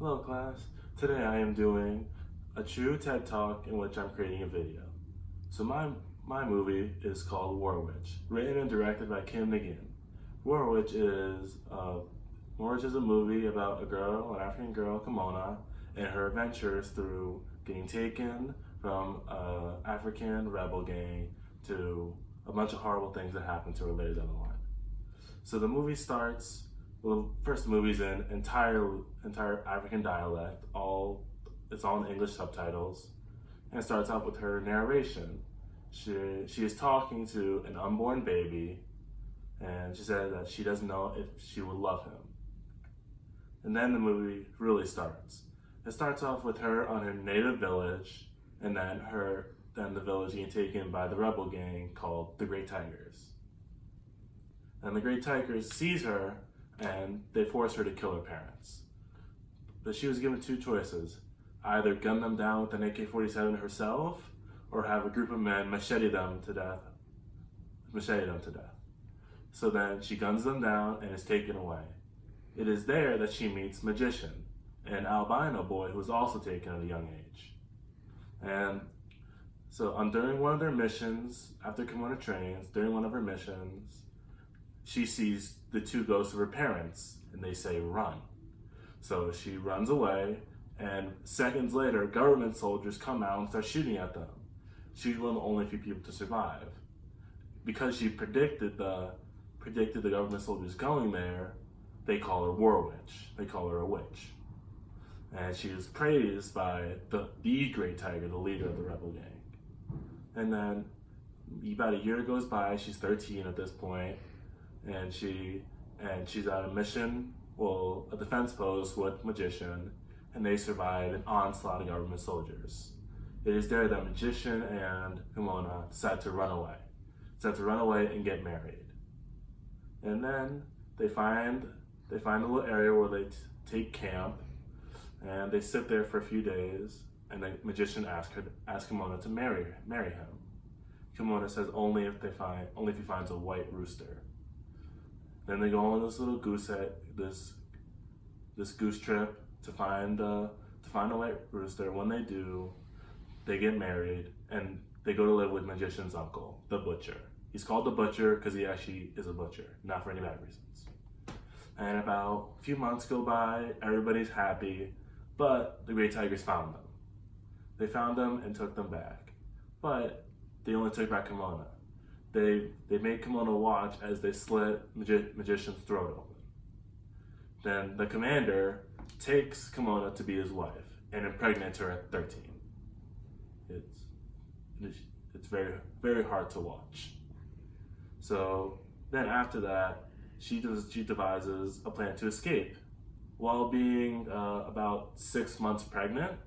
Hello class, today I am doing a true TED Talk in which I'm creating a video. So my movie is called War Witch, written and directed by Kim Nguyen. War Witch is a movie about an African girl, Kimona, and her adventures through getting taken from an African rebel gang to a bunch of horrible things that happen to her later down the line. So the movie starts. Well, first the movie's in entire African dialect. It's all in English subtitles, and it starts off with her narration. She is talking to an unborn baby, and she said that she doesn't know if she would love him. And then the movie really starts. It starts off with her on her native village, and then the village being taken by the rebel gang called the Great Tigers. And the Great Tigers sees her, and they force her to kill her parents. But she was given two choices: either gun them down with an AK-47 herself, or have a group of men machete them to death. So then she guns them down and is taken away. It is there that she meets Magician, an albino boy who was also taken at a young age. And so during one of their missions, after Kimona trains, during one of her missions, she sees the two ghosts of her parents, and they say, "Run." So she runs away, and seconds later, government soldiers come out and start shooting at them. She's one of the only few people to survive. Because she predicted the government soldiers going there, they call her War Witch. They call her a witch. And she is praised by the Great Tiger, the leader of the rebel gang. And then about a year goes by, she's 13 at this point, and she's at a mission, a defense post with Magician, and they survive an onslaught of government soldiers. It is there that Magician and Kimona decide to run away and get married. And then they find a little area where they take camp, and they sit there for a few days, and the Magician asks Kimona to marry him. Kimona says only if he finds a white rooster. Then they go on this little goose trip to find a white rooster. When they do, they get married, and they go to live with Magician's uncle, the Butcher. He's called the Butcher because he actually is a butcher, not for any bad reasons. And about a few months go by, everybody's happy, but the Great Tigers found them. They found them and took them back, but they only took back Kimona. They made Kimona watch as they slit Magician's throat open. Then the commander takes Kimona to be his wife and impregnates her at 13. It's very, very hard to watch. So then after that, she devises a plan to escape. While being about 6 months pregnant,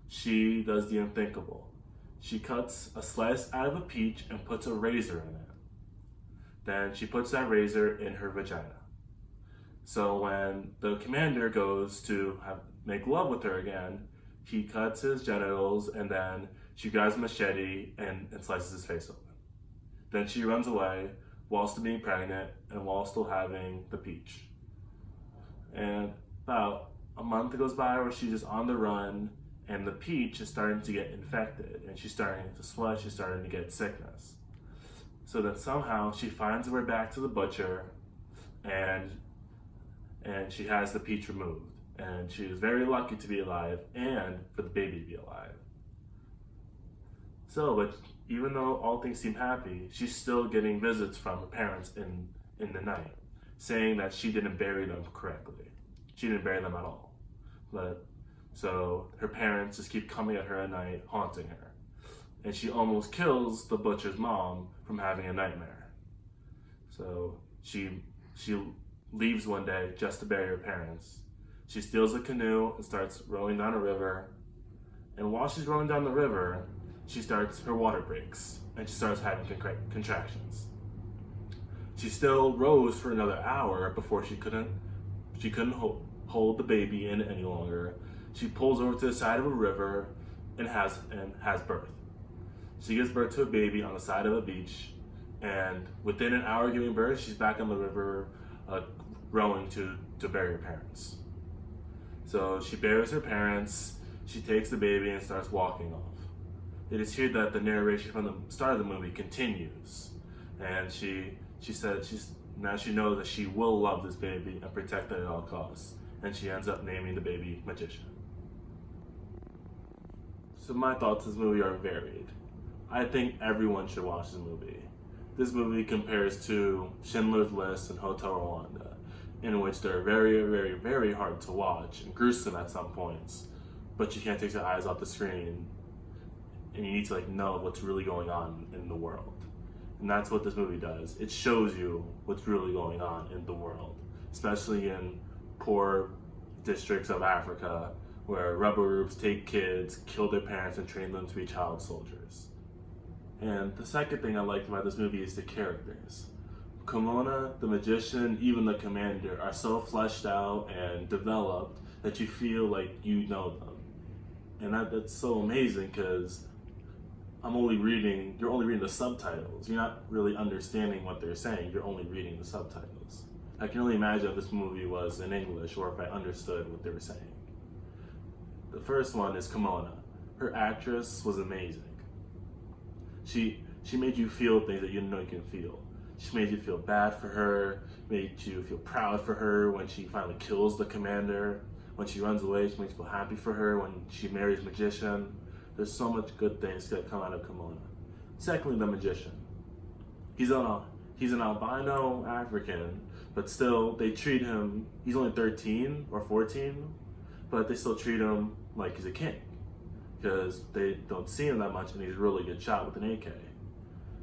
she does the unthinkable. She cuts a slice out of a peach and puts a razor in it. Then she puts that razor in her vagina. So when the commander goes to make love with her again, he cuts his genitals, and then she grabs a machete and slices his face open. Then she runs away while still being pregnant and while still having the peach. And about a month goes by where she's just on the run, and the peach is starting to get infected, and she's starting to sweat, she's starting to get sickness. So then somehow she finds her way back to the Butcher, and she has the peach removed. And she is very lucky to be alive and for the baby to be alive. So, but even though all things seem happy, she's still getting visits from her parents in the night, saying that she didn't bury them correctly. She didn't bury them at all. So her parents just keep coming at her at night, haunting her. And she almost kills the Butcher's mom from having a nightmare. So she leaves one day just to bury her parents. She steals a canoe and starts rowing down a river. And while she's rowing down the river, her water breaks, and she starts having contractions. She still rows for another hour before she couldn't hold the baby in any longer. She pulls over to the side of a river and has birth. She gives birth to a baby on the side of a beach, and within an hour of giving birth, she's back on the river rowing to bury her parents. So she buries her parents, she takes the baby and starts walking off. It is here that the narration from the start of the movie continues. And she said now she knows that she will love this baby and protect it at all costs. And she ends up naming the baby Magician. So my thoughts on this movie are varied. I think everyone should watch this movie. This movie compares to Schindler's List and Hotel Rwanda, in which they're very, very, very hard to watch and gruesome at some points, but you can't take your eyes off the screen, and you need to know what's really going on in the world. And that's what this movie does. It shows you what's really going on in the world, especially in poor districts of Africa where rebel groups take kids, kill their parents, and train them to be child soldiers. And the second thing I liked about this movie is the characters. Kimona, the magician, even the commander are so fleshed out and developed that you feel like you know them. And that's so amazing because you're only reading the subtitles. You're not really understanding what they're saying. You're only reading the subtitles. I can only imagine if this movie was in English or if I understood what they were saying. The first one is Kimona. Her actress was amazing. She made you feel things that you didn't know you can feel. She made you feel bad for her, made you feel proud for her when she finally kills the commander. When she runs away, she makes you feel happy for her. When she marries Magician, there's so much good things that come out of Kimona. Secondly, the magician. He's an albino African, but still they treat him, he's only 13 or 14, but they still treat him like he's a king because they don't see him that much and he's a really good shot with an AK.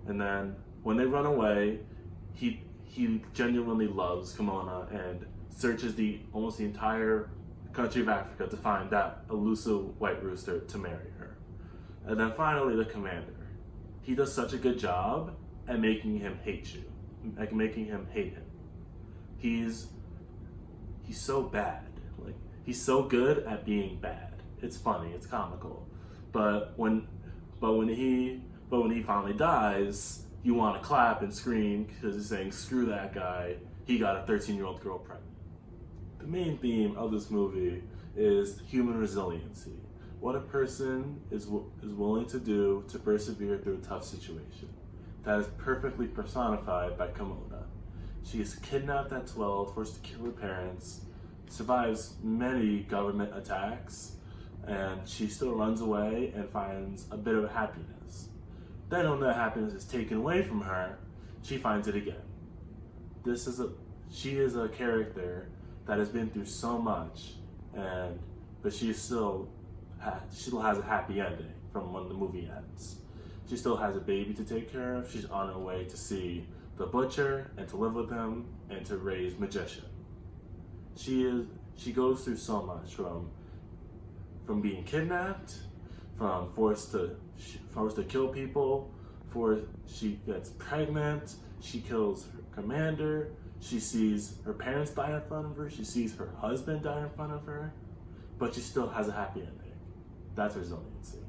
And then when they run away, he genuinely loves Kimona and searches almost the entire country of Africa to find that elusive white rooster to marry her. And then finally, the commander. He does such a good job at making him hate you, like making him hate him. He's so bad. He's so good at being bad. It's funny, it's comical. But when he finally dies, you want to clap and scream because he's saying, screw that guy, he got a 13-year-old girl pregnant. The main theme of this movie is human resiliency. What a person is willing to do to persevere through a tough situation. That is perfectly personified by Kimona. She is kidnapped at 12, forced to kill her parents, survives many government attacks, and she still runs away and finds a bit of happiness. Then when that happiness is taken away from her, she finds it again. She is a character that has been through so much, but she still has a happy ending from when the movie ends. She still has a baby to take care of. She's on her way to see the butcher and to live with him and to raise Magician. She goes through so much from being kidnapped, from forced to kill people, she gets pregnant, she kills her commander, she sees her parents die in front of her, she sees her husband die in front of her, but she still has a happy ending. That's resiliency.